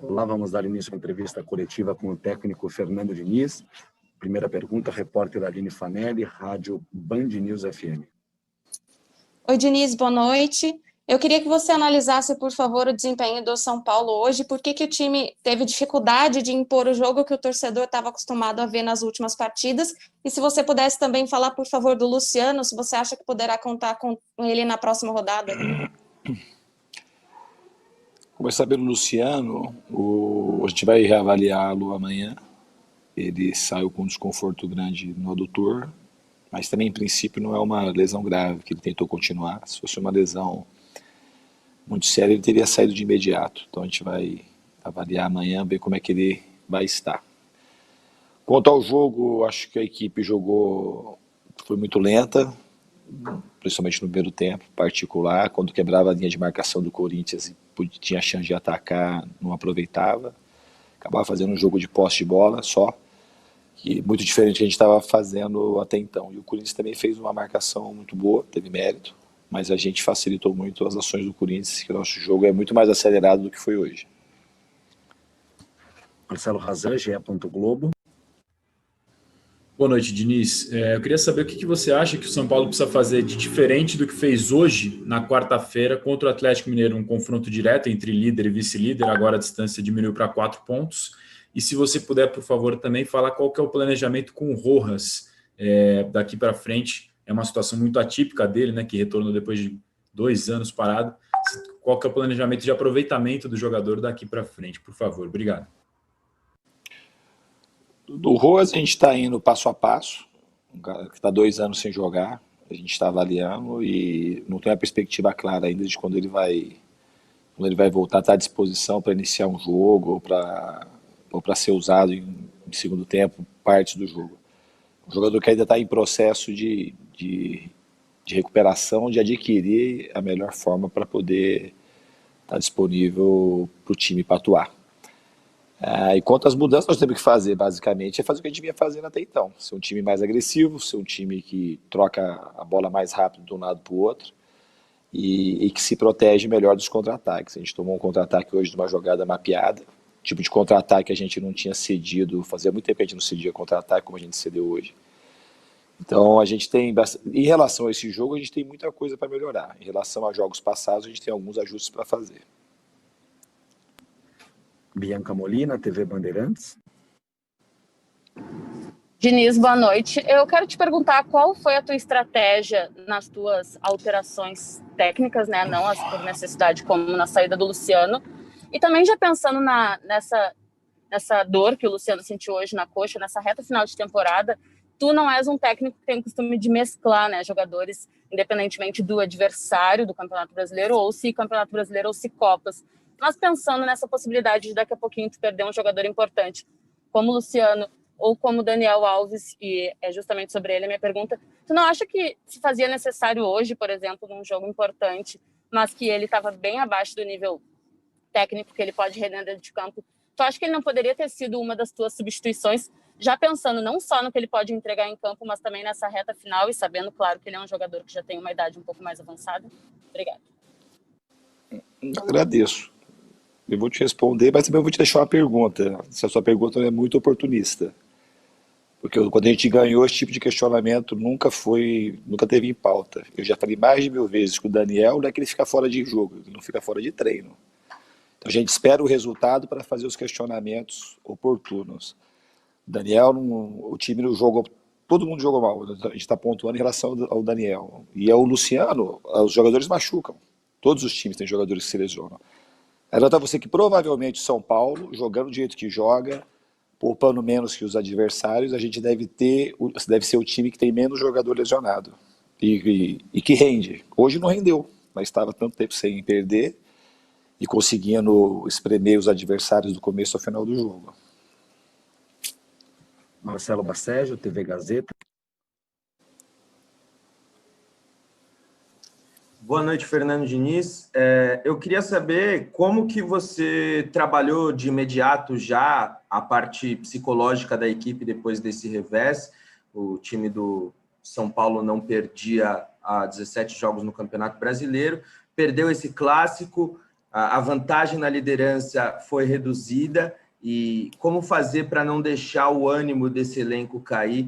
Olá, vamos dar início à entrevista coletiva com o técnico Fernando Diniz. Primeira pergunta, repórter Aline Fanelli, Rádio Band News FM. Oi, Diniz, boa noite. Eu queria que você analisasse, por favor, o desempenho do São Paulo hoje. Por que o time teve dificuldade de impor o jogo que o torcedor estava acostumado a ver nas últimas partidas? E se você pudesse também falar, por favor, do Luciano, se você acha que poderá contar com ele na próxima rodada. Começar pelo Luciano, a gente vai reavaliá-lo amanhã. Ele saiu com um desconforto grande no adutor, mas também, em princípio, não é uma lesão grave, que ele tentou continuar. Se fosse uma lesão muito séria, ele teria saído de imediato. Então a gente vai avaliar amanhã, ver como é que ele vai estar. Quanto ao jogo, acho que a equipe foi muito lenta, principalmente no primeiro tempo, particular. Quando quebrava a linha de marcação do Corinthians e tinha chance de atacar, não aproveitava. Acabava fazendo um jogo de posse de bola só, que muito diferente do que a gente estava fazendo até então. E o Corinthians também fez uma marcação muito boa, teve mérito, mas a gente facilitou muito as ações do Corinthians, que o nosso jogo é muito mais acelerado do que foi hoje. Marcelo Razan, GE. Globo. Boa noite, Diniz. Eu queria saber o que você acha que o São Paulo precisa fazer de diferente do que fez hoje, na quarta-feira, contra o Atlético Mineiro, um confronto direto entre líder e vice-líder, agora a distância diminuiu para 4 pontos. E se você puder, por favor, também falar qual que é o planejamento com o Rojas daqui para frente. É uma situação muito atípica dele, né, que retornou depois de 2 anos parado. Qual que é o planejamento de aproveitamento do jogador daqui para frente, por favor? Obrigado. Do Rojas a gente está indo passo a passo, um cara que está 2 anos sem jogar, a gente está avaliando e não tem uma perspectiva clara ainda de quando ele vai voltar a estar à disposição para iniciar um jogo ou para ser usado em segundo tempo, partes do jogo. Um jogador que ainda está em processo de recuperação, de adquirir a melhor forma para poder estar disponível para o time para atuar. E quanto às mudanças, nós temos que fazer, basicamente, é fazer o que a gente vinha fazendo até então. Ser um time mais agressivo, ser um time que troca a bola mais rápido de um lado para o outro e que se protege melhor dos contra-ataques. A gente tomou um contra-ataque hoje de uma jogada mapeada, tipo de contra-ataque que a gente não tinha cedido, fazia muito tempo que a gente não cedia contra-ataque como a gente cedeu hoje. Então, a gente tem, em relação a esse jogo, a gente tem muita coisa para melhorar. Em relação a jogos passados, a gente tem alguns ajustes para fazer. Bianca Molina, TV Bandeirantes. Diniz, boa noite. Eu quero te perguntar qual foi a tua estratégia nas tuas alterações técnicas, né? Não as por necessidade, como na saída do Luciano. E também já pensando nessa dor que o Luciano sentiu hoje na coxa, nessa reta final de temporada, tu não és um técnico que tem o costume de mesclar, né, jogadores, independentemente do adversário do Campeonato Brasileiro, ou se Campeonato Brasileiro ou se Copas. Mas pensando nessa possibilidade de daqui a pouquinho tu perder um jogador importante, como o Luciano ou como o Daniel Alves, e é justamente sobre ele a minha pergunta, tu não acha que se fazia necessário hoje, por exemplo, num jogo importante, mas que ele estava bem abaixo do nível técnico que ele pode render dentro de campo, tu acha que ele não poderia ter sido uma das tuas substituições, já pensando não só no que ele pode entregar em campo, mas também nessa reta final e sabendo, claro, que ele é um jogador que já tem uma idade um pouco mais avançada? Obrigada. Agradeço. Eu vou te responder, mas também eu vou te deixar uma pergunta. Se a sua pergunta é muito oportunista. Porque quando a gente ganhou, esse tipo de questionamento nunca teve em pauta. Eu já falei mais de 1000 vezes que o Daniel não é que ele fica fora de jogo, ele não fica fora de treino. Então a gente espera o resultado para fazer os questionamentos oportunos. Daniel, o time não jogou, todo mundo jogou mal, a gente está pontuando em relação ao Daniel. E ao Luciano, os jogadores machucam. Todos os times têm jogadores que se lesionam. Nota você que provavelmente o São Paulo, jogando do jeito que joga, poupando menos que os adversários, a gente deve ser o time que tem menos jogador lesionado e que rende. Hoje não rendeu, mas estava tanto tempo sem perder e conseguindo espremer os adversários do começo ao final do jogo. Marcelo Bacejo, TV Gazeta. Boa noite, Fernando Diniz. Eu queria saber como que você trabalhou de imediato já a parte psicológica da equipe depois desse revés. O time do São Paulo não perdia há 17 jogos no Campeonato Brasileiro, perdeu esse clássico, a vantagem na liderança foi reduzida e como fazer para não deixar o ânimo desse elenco cair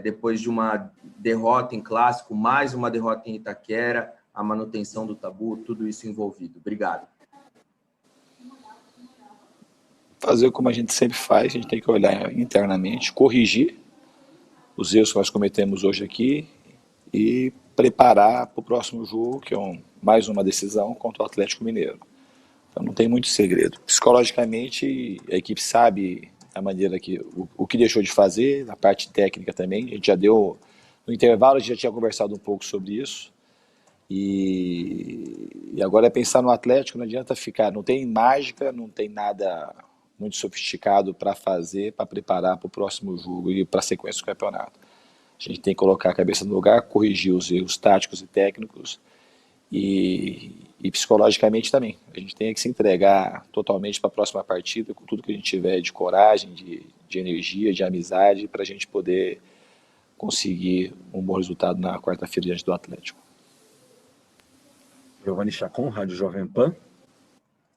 depois de uma derrota em clássico, mais uma derrota em Itaquera, a manutenção do tabu, tudo isso envolvido. Obrigado. Fazer como a gente sempre faz, a gente tem que olhar internamente, corrigir os erros que nós cometemos hoje aqui e preparar para o próximo jogo, que é mais uma decisão contra o Atlético Mineiro. Então não tem muito segredo. Psicologicamente, a equipe sabe a maneira que o que deixou de fazer, a parte técnica também. A gente já deu, no intervalo, a gente já tinha conversado um pouco sobre isso. E agora é pensar no Atlético, não adianta ficar, não tem mágica, não tem nada muito sofisticado para fazer, para preparar para o próximo jogo e para a sequência do campeonato. A gente tem que colocar a cabeça no lugar, corrigir os erros táticos e técnicos e psicologicamente também. A gente tem que se entregar totalmente para a próxima partida, com tudo que a gente tiver de coragem, de energia, de amizade, para a gente poder conseguir um bom resultado na quarta-feira diante do Atlético. Giovanni Chacon, Rádio Jovem Pan.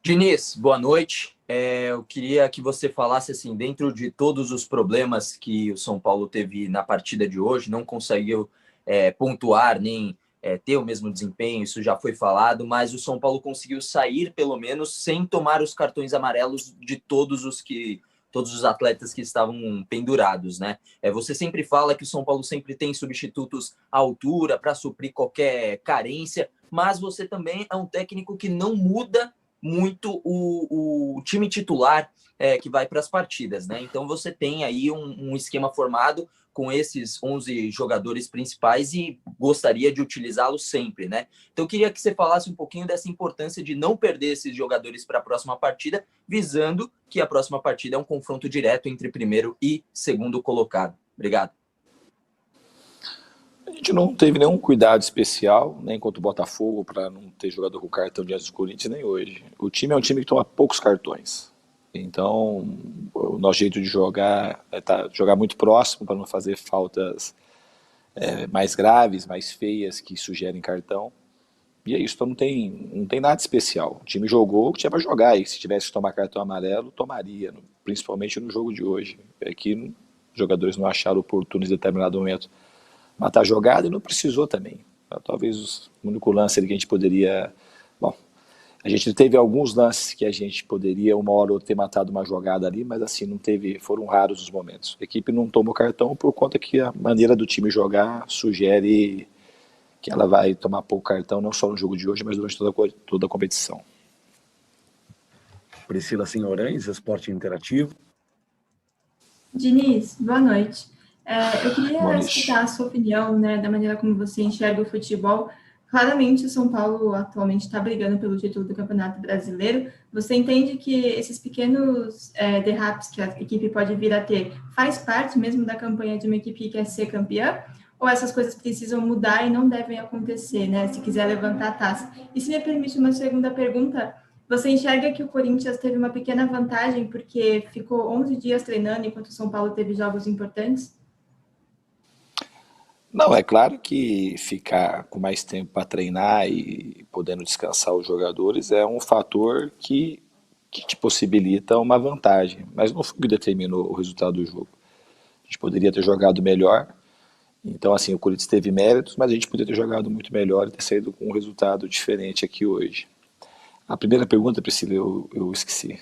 Diniz, boa noite. Eu queria que você falasse assim, dentro de todos os problemas que o São Paulo teve na partida de hoje, não conseguiu pontuar nem ter o mesmo desempenho, isso já foi falado, mas o São Paulo conseguiu sair, pelo menos, sem tomar os cartões amarelos de todos os atletas que estavam pendurados, né? Você sempre fala que o São Paulo sempre tem substitutos à altura para suprir qualquer carência, mas você também é um técnico que não muda muito o time titular que vai para as partidas, né? Então você tem aí um esquema formado com esses 11 jogadores principais e gostaria de utilizá-los sempre, né? Então eu queria que você falasse um pouquinho dessa importância de não perder esses jogadores para a próxima partida, visando que a próxima partida é um confronto direto entre primeiro e segundo colocado. Obrigado. A gente não teve nenhum cuidado especial, nem contra o Botafogo, para não ter jogador com cartão diante do Corinthians, nem hoje. O time é um time que toma poucos cartões. Então, o nosso jeito de jogar é jogar muito próximo para não fazer faltas mais graves, mais feias, que sugerem cartão. E é isso, então não tem nada especial. O time jogou o que tinha para jogar, e se tivesse que tomar cartão amarelo, tomaria, principalmente no jogo de hoje. É que os jogadores não acharam oportuno em determinado momento matar a jogada e não precisou também. Talvez o único lance que a gente poderia... Bom, a gente teve alguns lances que a gente poderia uma hora ou outra ter matado uma jogada ali, mas assim, não teve, foram raros os momentos. A equipe não tomou cartão por conta que a maneira do time jogar sugere que ela vai tomar pouco cartão, não só no jogo de hoje, mas durante toda a competição. Priscila Senhorães, Esporte Interativo. Diniz, boa noite. Eu queria escutar a sua opinião, né, da maneira como você enxerga o futebol. Claramente, o São Paulo atualmente está brigando pelo título do Campeonato Brasileiro. Você entende que esses pequenos derrapes que a equipe pode vir a ter faz parte mesmo da campanha de uma equipe que quer ser campeã? Ou essas coisas precisam mudar e não devem acontecer, né, se quiser levantar a taça? E se me permite uma segunda pergunta, você enxerga que o Corinthians teve uma pequena vantagem porque ficou 11 dias treinando enquanto o São Paulo teve jogos importantes? Não, é claro que ficar com mais tempo para treinar e podendo descansar os jogadores é um fator que te possibilita uma vantagem, mas não foi o que determinou o resultado do jogo. A gente poderia ter jogado melhor, então assim, o Corinthians teve méritos, mas a gente poderia ter jogado muito melhor e ter saído com um resultado diferente aqui hoje. A primeira pergunta, Priscila, eu esqueci.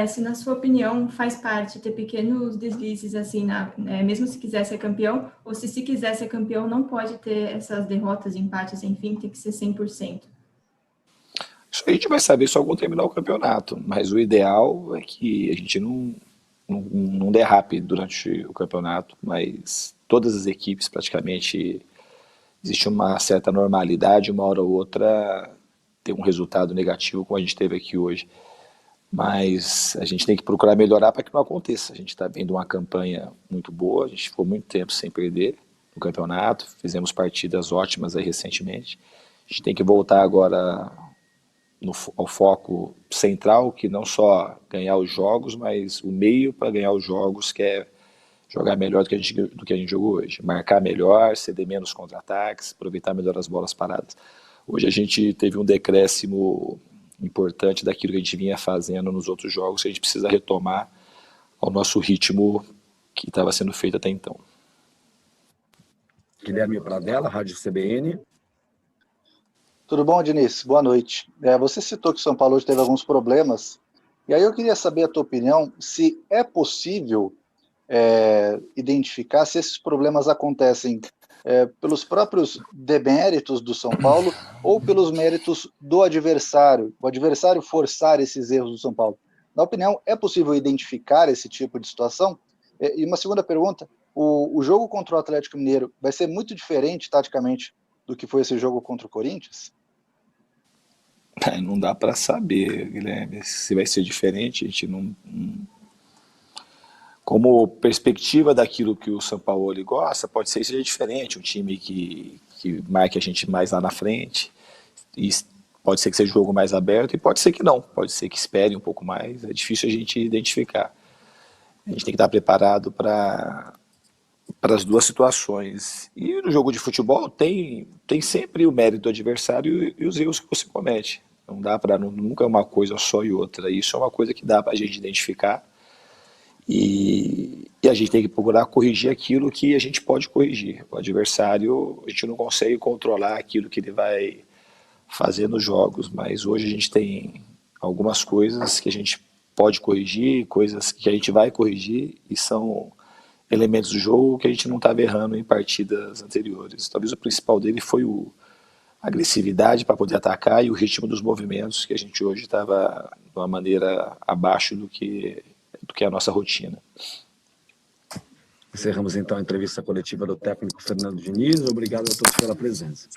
Se na sua opinião faz parte ter pequenos deslizes assim, mesmo se quiser ser campeão, ou se quiser ser campeão não pode ter essas derrotas, empates, enfim, tem que ser 100%. Isso a gente vai saber só quando terminar o campeonato, mas o ideal é que a gente não derrape durante o campeonato, mas todas as equipes praticamente existe uma certa normalidade, uma hora ou outra ter um resultado negativo como a gente teve aqui hoje. Mas a gente tem que procurar melhorar para que não aconteça. A gente está vendo uma campanha muito boa, a gente ficou muito tempo sem perder no campeonato, fizemos partidas ótimas aí recentemente. A gente tem que voltar agora ao foco central, que não só ganhar os jogos, mas o meio para ganhar os jogos, que é jogar melhor do que a gente jogou hoje. Marcar melhor, ceder menos contra-ataques, aproveitar melhor as bolas paradas. Hoje a gente teve um decréscimo importante daquilo que a gente vinha fazendo nos outros jogos, que a gente precisa retomar ao nosso ritmo que estava sendo feito até então. Guilherme Pradella, Rádio CBN. Tudo bom, Diniz? Boa noite. Você citou que o São Paulo hoje teve alguns problemas, e aí eu queria saber a tua opinião, se é possível identificar se esses problemas acontecem pelos próprios deméritos do São Paulo ou pelos méritos do adversário, o adversário forçar esses erros do São Paulo. Na opinião, é possível identificar esse tipo de situação? E uma segunda pergunta, o jogo contra o Atlético Mineiro vai ser muito diferente, taticamente, do que foi esse jogo contra o Corinthians? Não dá para saber, Guilherme, se vai ser diferente. A gente não... Como perspectiva daquilo que o São Paulo gosta, pode ser que seja diferente, um time que marque a gente mais lá na frente, e pode ser que seja um jogo mais aberto, e pode ser que não, pode ser que espere um pouco mais, é difícil a gente identificar. A gente tem que estar preparado para as duas situações. E no jogo de futebol tem sempre o mérito do adversário e os erros que você comete. Não dá para, nunca é uma coisa só e outra. Isso é uma coisa que dá para a gente identificar. E a gente tem que procurar corrigir aquilo que a gente pode corrigir. O adversário, a gente não consegue controlar aquilo que ele vai fazer nos jogos, mas hoje a gente tem algumas coisas que a gente pode corrigir, coisas que a gente vai corrigir, e são elementos do jogo que a gente não estava errando em partidas anteriores. Talvez o principal dele foi a agressividade para poder atacar e o ritmo dos movimentos, que a gente hoje estava de uma maneira abaixo do que é a nossa rotina. Encerramos então a entrevista coletiva do técnico Fernando Diniz. Obrigado a todos pela presença.